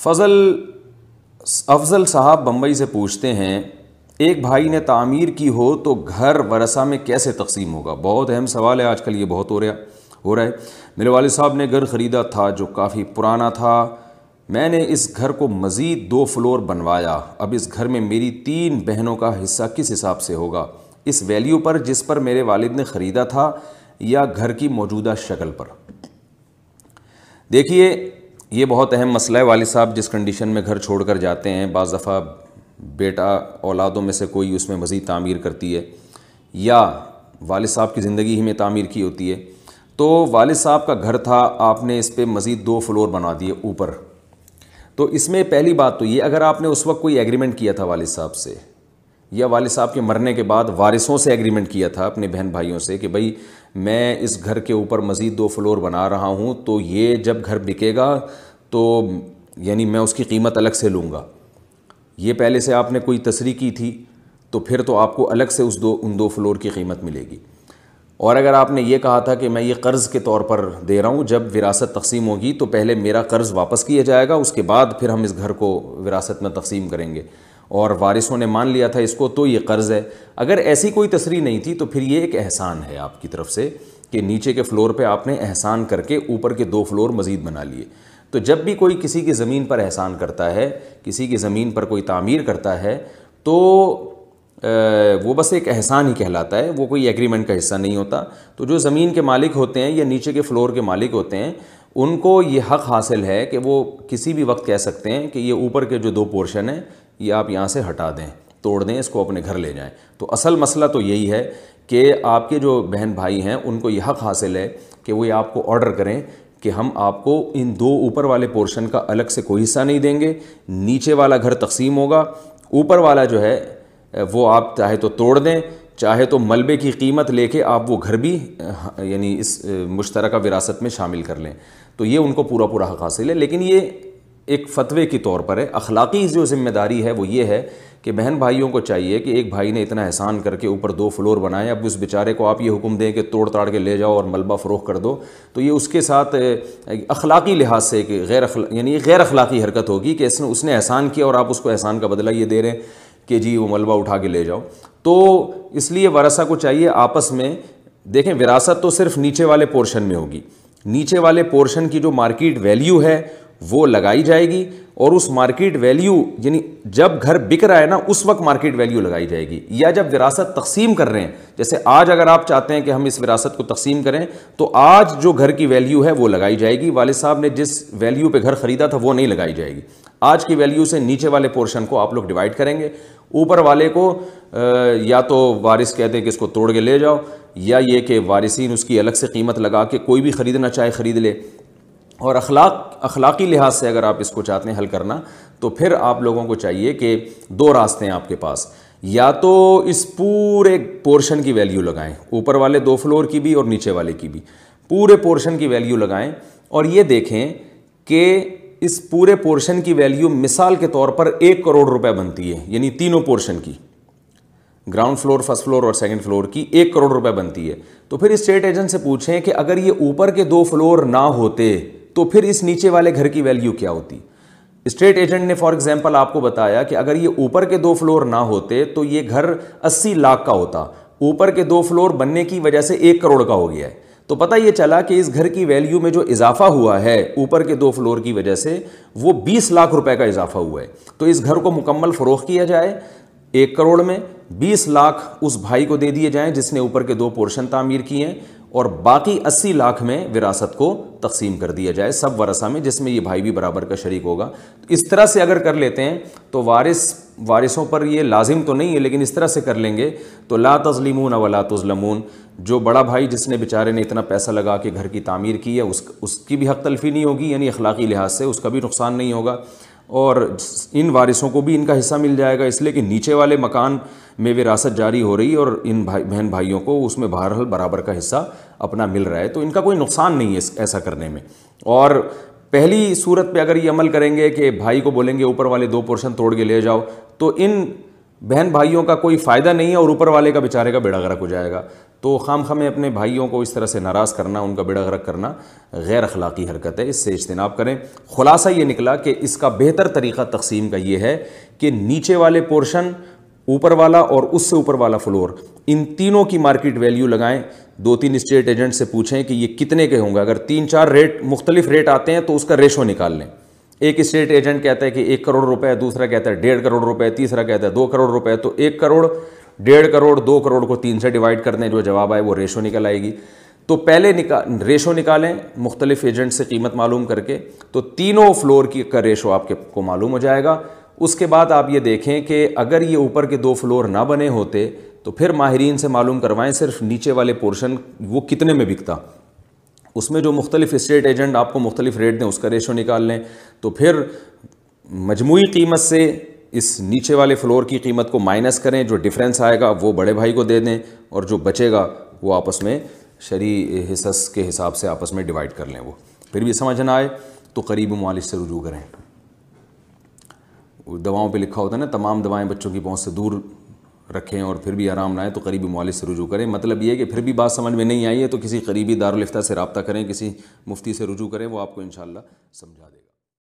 فضل افضل صاحب بمبئی سے پوچھتے ہیں، ایک بھائی نے تعمیر کی ہو تو گھر ورثہ میں کیسے تقسیم ہوگا؟ بہت اہم سوال ہے، آج کل یہ بہت ہو رہا ہے۔ میرے والد صاحب نے گھر خریدا تھا جو کافی پرانا تھا، میں نے اس گھر کو مزید 2 فلور بنوایا، اب اس گھر میں میری 3 بہنوں کا حصہ کس حساب سے ہوگا؟ اس ویلیو پر جس پر میرے والد نے خریدا تھا یا گھر کی موجودہ شکل پر؟ دیکھیے، یہ بہت اہم مسئلہ ہے۔ والد صاحب جس کنڈیشن میں گھر چھوڑ کر جاتے ہیں، بعض دفعہ بیٹا اولادوں میں سے کوئی اس میں مزید تعمیر کرتی ہے یا والد صاحب کی زندگی ہی میں تعمیر کی ہوتی ہے، تو والد صاحب کا گھر تھا، آپ نے اس پہ مزید 2 فلور بنا دیے اوپر۔ تو اس میں پہلی بات تو یہ، اگر آپ نے اس وقت کوئی ایگریمنٹ کیا تھا والد صاحب سے یا والد صاحب کے مرنے کے بعد وارثوں سے ایگریمنٹ کیا تھا اپنے بہن بھائیوں سے کہ بھائی میں اس گھر کے اوپر مزید 2 فلور بنا رہا ہوں، تو یہ جب گھر بکے گا تو یعنی میں اس کی قیمت الگ سے لوں گا، یہ پہلے سے آپ نے کوئی تصریح کی تھی تو پھر تو آپ کو الگ سے ان 2 فلور کی قیمت ملے گی۔ اور اگر آپ نے یہ کہا تھا کہ میں یہ قرض کے طور پر دے رہا ہوں، جب وراثت تقسیم ہوگی تو پہلے میرا قرض واپس کیا جائے گا، اس کے بعد پھر ہم اس گھر کو وراثت میں تقسیم کریں گے، اور وارثوں نے مان لیا تھا اس کو تو یہ قرض ہے۔ اگر ایسی کوئی تصریح نہیں تھی تو پھر یہ ایک احسان ہے آپ کی طرف سے کہ نیچے کے فلور پہ آپ نے احسان کر کے اوپر کے 2 فلور مزید بنا لیے۔ تو جب بھی کوئی کسی کی زمین پر احسان کرتا ہے، کسی کی زمین پر کوئی تعمیر کرتا ہے، تو وہ بس ایک احسان ہی کہلاتا ہے، وہ کوئی ایگریمنٹ کا حصہ نہیں ہوتا۔ تو جو زمین کے مالک ہوتے ہیں یا نیچے کے فلور کے مالک ہوتے ہیں، ان کو یہ حق حاصل ہے کہ وہ کسی بھی وقت کہہ سکتے ہیں کہ یہ اوپر کے جو 2 پورشن ہیں یہ آپ یہاں سے ہٹا دیں، توڑ دیں، اس کو اپنے گھر لے جائیں۔ تو اصل مسئلہ تو یہی ہے کہ آپ کے جو بہن بھائی ہیں ان کو یہ حق حاصل ہے کہ وہ آپ کو آرڈر کریں کہ ہم آپ کو ان 2 اوپر والے پورشن کا الگ سے کوئی حصہ نہیں دیں گے، نیچے والا گھر تقسیم ہوگا، اوپر والا جو ہے وہ آپ چاہے تو توڑ دیں، چاہے تو ملبے کی قیمت لے کے آپ وہ گھر بھی یعنی اس مشترکہ وراثت میں شامل کر لیں۔ تو یہ ان کو پورا حق حاصل ہے، لیکن یہ ایک فتوے کے طور پر ہے۔ اخلاقی جو ذمہ داری ہے وہ یہ ہے کہ بہن بھائیوں کو چاہیے کہ ایک بھائی نے اتنا احسان کر کے اوپر 2 فلور بنائے، اب اس بیچارے کو آپ یہ حکم دیں کہ توڑ تاڑ کے لے جاؤ اور ملبہ فروخت کر دو، تو یہ اس کے ساتھ اخلاقی لحاظ سے کہ یعنی غیر اخلاقی حرکت ہوگی کہ اس نے احسان کیا اور آپ اس کو احسان کا بدلہ یہ دے رہے ہیں کہ جی وہ ملبہ اٹھا کے لے جاؤ۔ تو اس لیے ورثہ کو چاہیے آپس میں دیکھیں، وراثت تو صرف نیچے والے پورشن میں ہوگی، نیچے والے پورشن کی جو مارکیٹ ویلیو ہے وہ لگائی جائے گی، اور اس مارکیٹ ویلیو یعنی جب گھر بک رہا ہے نا اس وقت مارکیٹ ویلیو لگائی جائے گی، یا جب وراثت تقسیم کر رہے ہیں، جیسے آج اگر آپ چاہتے ہیں کہ ہم اس وراثت کو تقسیم کریں تو آج جو گھر کی ویلیو ہے وہ لگائی جائے گی، والد صاحب نے جس ویلیو پہ گھر خریدا تھا وہ نہیں لگائی جائے گی۔ آج کی ویلیو سے نیچے والے پورشن کو آپ لوگ ڈیوائڈ کریں گے، اوپر والے کو یا تو وارث کہتے ہیں کہ اس کو توڑ کے لے جاؤ، یا یہ کہ وارثین اس کی الگ سے قیمت لگا کے کوئی بھی خریدنا چاہے خرید لے۔ اور اخلاقی لحاظ سے اگر آپ اس کو چاہتے ہیں حل کرنا تو پھر آپ لوگوں کو چاہیے کہ 2 راستے ہیں آپ کے پاس، یا تو اس پورے پورشن کی ویلیو لگائیں، اوپر والے 2 فلور کی بھی اور نیچے والے کی بھی پورے پورشن کی ویلیو لگائیں، اور یہ دیکھیں کہ اس پورے پورشن کی ویلیو مثال کے طور پر 1 کروڑ روپے بنتی ہے، یعنی تینوں پورشن کی، گراؤنڈ فلور، فرسٹ فلور اور سیکنڈ فلور کی 1 کروڑ روپے بنتی ہے۔ تو پھر اسٹیٹ ایجنٹ سے پوچھیں کہ اگر یہ اوپر کے 2 فلور نہ ہوتے تو پھر اس نیچے والے گھر کی ویلیو کیا ہوتی؟ اسٹیٹ ایجنٹ نے فار ایگزامپل آپ کو بتایا کہ اگر یہ اوپر کے 2 فلور نہ ہوتے تو یہ گھر 80 لاکھ کا ہوتا، اوپر کے 2 فلور بننے کی وجہ سے 1 کروڑ کا ہو گیا ہے۔ تو پتہ یہ چلا کہ اس گھر کی ویلیو میں جو اضافہ ہوا ہے اوپر کے 2 فلور کی وجہ سے وہ 20 لاکھ روپے کا اضافہ ہوا ہے۔ تو اس گھر کو مکمل فروخت کیا جائے، 1 کروڑ میں 20 لاکھ اس بھائی کو دے دیے جائیں جس نے اوپر کے 2 پورشن تعمیر کیے ہیں، اور باقی 80 لاکھ میں وراثت کو تقسیم کر دیا جائے سب ورثہ میں، جس میں یہ بھائی بھی برابر کا شریک ہوگا۔ اس طرح سے اگر کر لیتے ہیں تو وارثوں پر یہ لازم تو نہیں ہے، لیکن اس طرح سے کر لیں گے تو لا تظلمون ولا تظلمون، جو بڑا بھائی جس نے بیچارے نے اتنا پیسہ لگا کے گھر کی تعمیر کی ہے اس کی بھی حق تلفی نہیں ہوگی، یعنی اخلاقی لحاظ سے اس کا بھی نقصان نہیں ہوگا، اور ان وارثوں کو بھی ان کا حصہ مل جائے گا، اس لیے کہ نیچے والے مکان میں وراثت جاری ہو رہی ہے اور ان بہن بھائیوں کو اس میں بہرحال برابر کا حصہ اپنا مل رہا ہے، تو ان کا کوئی نقصان نہیں ہے ایسا کرنے میں۔ اور پہلی صورت پہ اگر یہ عمل کریں گے کہ بھائی کو بولیں گے اوپر والے 2 پورشن توڑ کے لے جاؤ، تو ان بہن بھائیوں کا کوئی فائدہ نہیں ہے اور اوپر والے کا بیچارے کا بیڑا غرق ہو جائے گا۔ تو خام خواہ اپنے بھائیوں کو اس طرح سے ناراض کرنا، ان کا بیڑا غرق کرنا غیر اخلاقی حرکت ہے، اس سے اجتناب کریں۔ خلاصہ یہ نکلا کہ اس کا بہتر طریقہ تقسیم کا یہ ہے کہ نیچے والے پورشن، اوپر والا اور اس سے اوپر والا فلور، ان تینوں کی مارکیٹ ویلیو لگائیں، 2-3 اسٹیٹ ایجنٹ سے پوچھیں کہ یہ کتنے کے ہوں گے۔ اگر 3-4 ریٹ مختلف ریٹ آتے ہیں تو اس کا ریشو نکال لیں۔ ایک اسٹیٹ ایجنٹ کہتا ہے کہ 1 کروڑ روپے، دوسرا کہتا ہے 1.5 کروڑ روپے، تیسرا کہتا ہے 2 کروڑ روپے، تو 1 کروڑ، 1.5 کروڑ، 2 کروڑ کو 3 سے ڈیوائڈ کر دیں، جو جواب آئے وہ ریشو نکل آئے گی۔ تو پہلے ریشو نکالیں مختلف ایجنٹ سے قیمت معلوم کر کے، تو تینوں فلور کا ریشو آپ کو معلوم ہو جائے گا۔ اس کے بعد آپ یہ دیکھیں کہ اگر یہ اوپر کے 2 فلور نہ بنے ہوتے تو پھر ماہرین سے معلوم کروائیں صرف نیچے والے پورشن وہ کتنے میں بکتا، اس میں جو مختلف اسٹیٹ ایجنٹ آپ کو مختلف ریٹ دیں اس کا ریشو نکال لیں، تو پھر مجموعی قیمت سے اس نیچے والے فلور کی قیمت کو مائنس کریں، جو ڈفرینس آئے گا وہ بڑے بھائی کو دے دیں، اور جو بچے گا وہ آپس میں شرعی حصص کے حساب سے آپس میں ڈیوائڈ کر لیں۔ وہ پھر بھی سمجھ نہ آئے تو قریبی معالج سے رجوع کریں۔ دواؤں پہ لکھا ہوتا ہے نا، تمام دوائیں بچوں کی پہنچ سے دور رکھیں، اور پھر بھی آرام نہ آئے تو قریبی معالج سے رجوع کریں۔ مطلب یہ ہے کہ پھر بھی بات سمجھ میں نہیں آئی ہے تو کسی قریبی دارالفتہ سے رابطہ کریں، کسی مفتی سے رجوع کریں، وہ آپ کو انشاءاللہ سمجھا دے گا۔